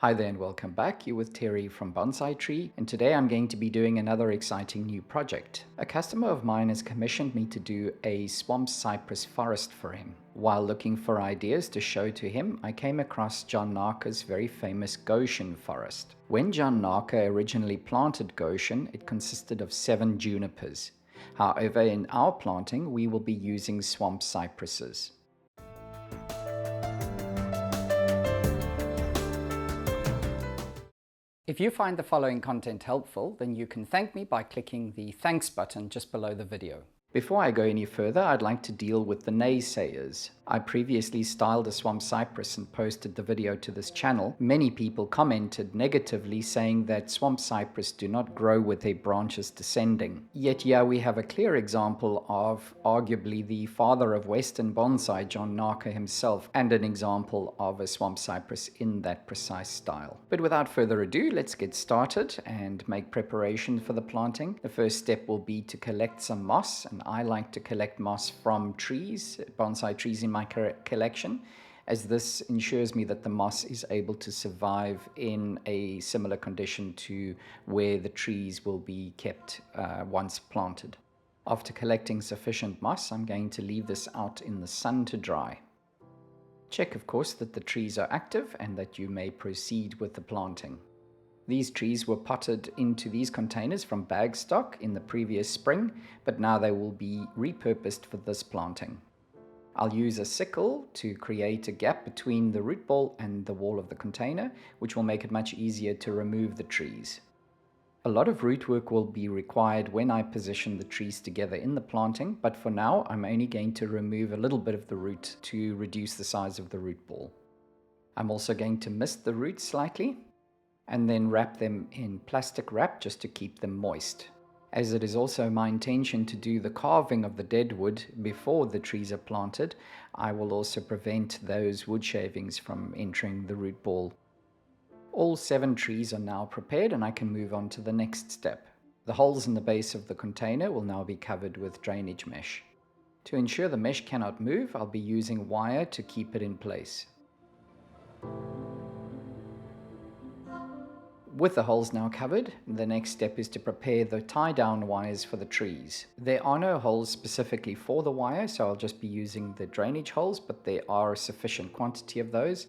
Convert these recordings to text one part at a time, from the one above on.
Hi there and welcome back. You're with Terry from Bonsai Tree, and today I'm going to be doing another exciting new project. A customer of mine has commissioned me to do a swamp cypress forest for him. While looking for ideas to show to him, I came across John Naka's very famous Goshen forest. When John Naka originally planted Goshen, it consisted of 7 junipers. However, in our planting, we will be using swamp cypresses. If you find the following content helpful, then you can thank me by clicking the thanks button just below the video. Before I go any further, I'd like to deal with the naysayers. I previously styled a swamp cypress and posted the video to this channel. Many people commented negatively saying that swamp cypress do not grow with their branches descending. Yet here we have a clear example of arguably the father of Western bonsai, John Naka himself, and an example of a swamp cypress in that precise style. But without further ado, let's get started and make preparation for the planting. The first step will be to collect some moss, and I like to collect moss from trees, bonsai trees in my collection, as this ensures me that the moss is able to survive in a similar condition to where the trees will be kept once planted. After collecting sufficient moss, I'm going to leave this out in the sun to dry. Check, of course, that the trees are active and that you may proceed with the planting. These trees were potted into these containers from bag stock in the previous spring, but now they will be repurposed for this planting. I'll use a sickle to create a gap between the root ball and the wall of the container, which will make it much easier to remove the trees. A lot of root work will be required when I position the trees together in the planting, but for now I'm only going to remove a little bit of the root to reduce the size of the root ball. I'm also going to mist the roots slightly and then wrap them in plastic wrap just to keep them moist. As it is also my intention to do the carving of the deadwood before the trees are planted, I will also prevent those wood shavings from entering the root ball. All 7 trees are now prepared and I can move on to the next step. The holes in the base of the container will now be covered with drainage mesh. To ensure the mesh cannot move, I'll be using wire to keep it in place. With the holes now covered, the next step is to prepare the tie-down wires for the trees. There are no holes specifically for the wire, so I'll just be using the drainage holes, but there are a sufficient quantity of those.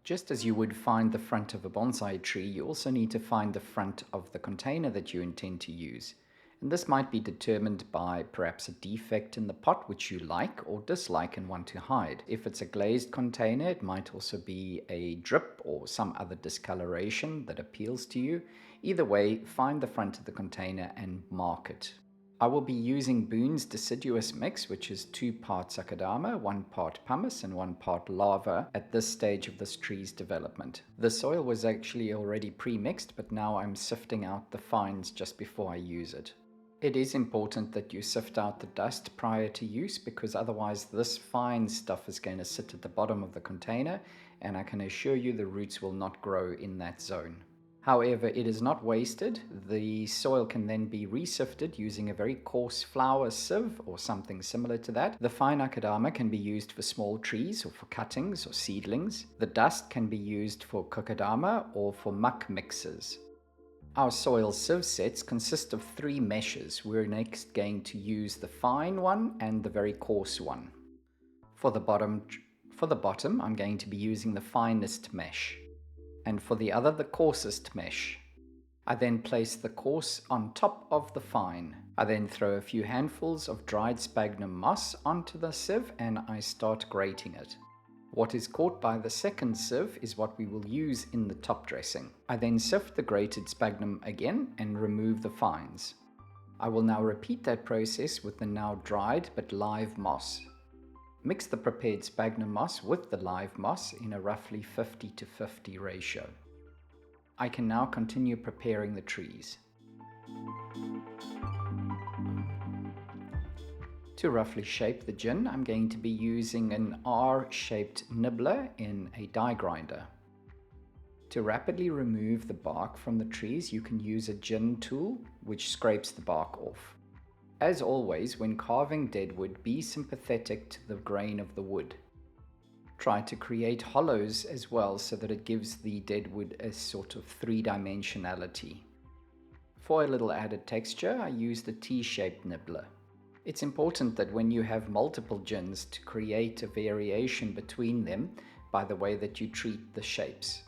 Just as you would find the front of a bonsai tree, you also need to find the front of the container that you intend to use. And this might be determined by perhaps a defect in the pot which you like or dislike and want to hide. If it's a glazed container, it might also be a drip or some other discoloration that appeals to you. Either way, find the front of the container and mark it. I will be using Boone's deciduous mix, which is 2 parts akadama, 1 part pumice and 1 part lava at this stage of this tree's development. The soil was actually already pre-mixed, but now I'm sifting out the fines just before I use it. It is important that you sift out the dust prior to use, because otherwise this fine stuff is going to sit at the bottom of the container, and I can assure you the roots will not grow in that zone. However, it is not wasted. The soil can then be resifted using a very coarse flour sieve or something similar to that. The fine akadama can be used for small trees or for cuttings or seedlings. The dust can be used for kokadama or for muck mixes. Our soil sieve sets consist of 3 meshes. We're next going to use the fine one and the very coarse one. For the bottom, I'm going to be using the finest mesh, and for the other, the coarsest mesh. I then place the coarse on top of the fine. I then throw a few handfuls of dried sphagnum moss onto the sieve and I start grating it. What is caught by the second sieve is what we will use in the top dressing. I then sift the grated sphagnum again and remove the fines. I will now repeat that process with the now dried but live moss. Mix the prepared sphagnum moss with the live moss in a roughly 50-50 ratio. I can now continue preparing the trees. To roughly shape the gin, I'm going to be using an R-shaped nibbler in a die grinder. To rapidly remove the bark from the trees, you can use a gin tool which scrapes the bark off. As always, when carving deadwood, be sympathetic to the grain of the wood. Try to create hollows as well so that it gives the deadwood a sort of three-dimensionality. For a little added texture, I used a T-shaped nibbler. It's important that when you have multiple gins to create a variation between them by the way that you treat the shapes.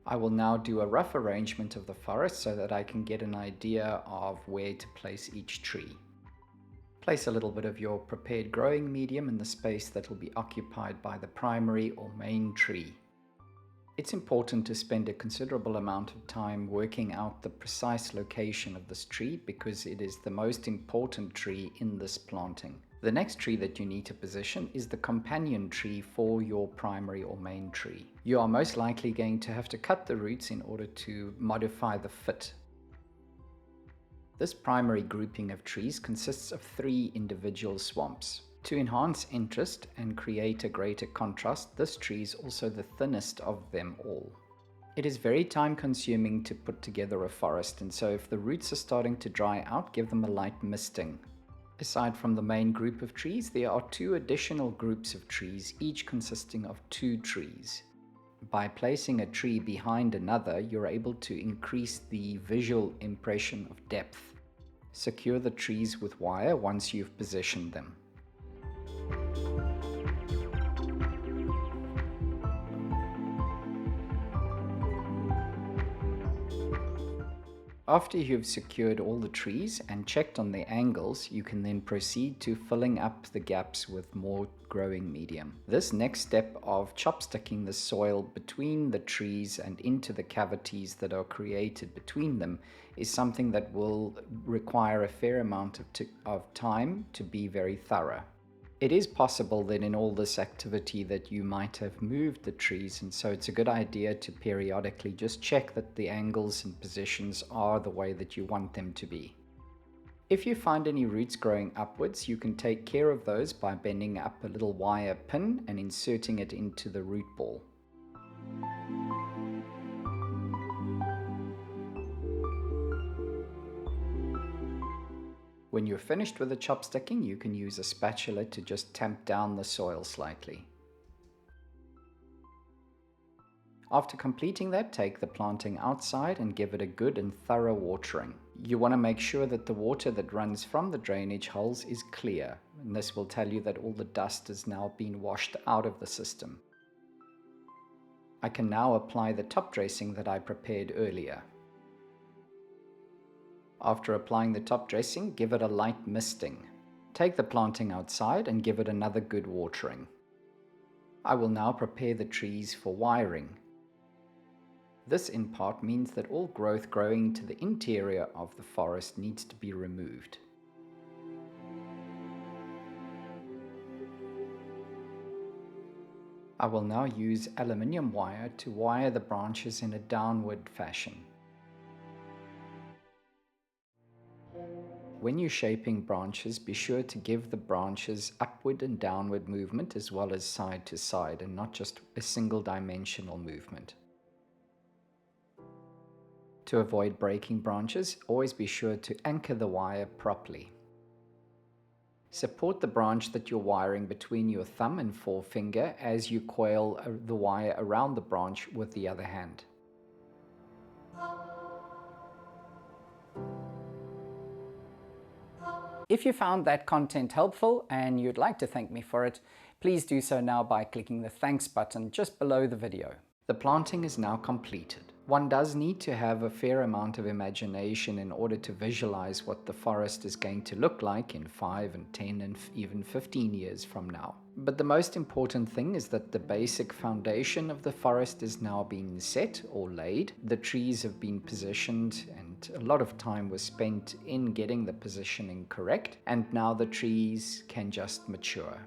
I will now do a rough arrangement of the forest so that I can get an idea of where to place each tree. Place a little bit of your prepared growing medium in the space that will be occupied by the primary or main tree. It's important to spend a considerable amount of time working out the precise location of this tree because it is the most important tree in this planting. The next tree that you need to position is the companion tree for your primary or main tree. You are most likely going to have to cut the roots in order to modify the fit. This primary grouping of trees consists of 3 individual swamps. To enhance interest and create a greater contrast, this tree is also the thinnest of them all. It is very time consuming to put together a forest, and so if the roots are starting to dry out, give them a light misting. Aside from the main group of trees, there are 2 additional groups of trees, each consisting of 2 trees. By placing a tree behind another, you're able to increase the visual impression of depth. Secure the trees with wire once you've positioned them. After you've secured all the trees and checked on the angles, you can then proceed to filling up the gaps with more growing medium. This next step of chopsticking the soil between the trees and into the cavities that are created between them is something that will require a fair amount of time to be very thorough. It is possible that in all this activity that you might have moved the trees, and so it's a good idea to periodically just check that the angles and positions are the way that you want them to be. If you find any roots growing upwards, you can take care of those by bending up a little wire pin and inserting it into the root ball. When you're finished with the chopsticking, you can use a spatula to just tamp down the soil slightly. After completing that, take the planting outside and give it a good and thorough watering. You want to make sure that the water that runs from the drainage holes is clear, and this will tell you that all the dust has now been washed out of the system. I can now apply the top dressing that I prepared earlier. After applying the top dressing, give it a light misting. Take the planting outside and give it another good watering. I will now prepare the trees for wiring. This in part means that all growth growing to the interior of the forest needs to be removed. I will now use aluminium wire to wire the branches in a downward fashion. When you're shaping branches, be sure to give the branches upward and downward movement as well as side to side, and not just a single dimensional movement. To avoid breaking branches, always be sure to anchor the wire properly. Support the branch that you're wiring between your thumb and forefinger as you coil the wire around the branch with the other hand. If you found that content helpful and you'd like to thank me for it, please do so now by clicking the thanks button just below the video. The planting is now completed. One does need to have a fair amount of imagination in order to visualize what the forest is going to look like in 5 and 10 and even 15 years from now. But the most important thing is that the basic foundation of the forest is now being set or laid. The trees have been positioned and a lot of time was spent in getting the positioning correct, and now the trees can just mature.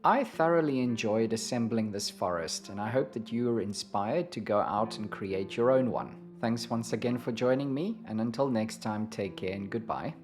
I thoroughly enjoyed assembling this forest, and I hope that you are inspired to go out and create your own one. Thanks once again for joining me, and until next time, take care and goodbye.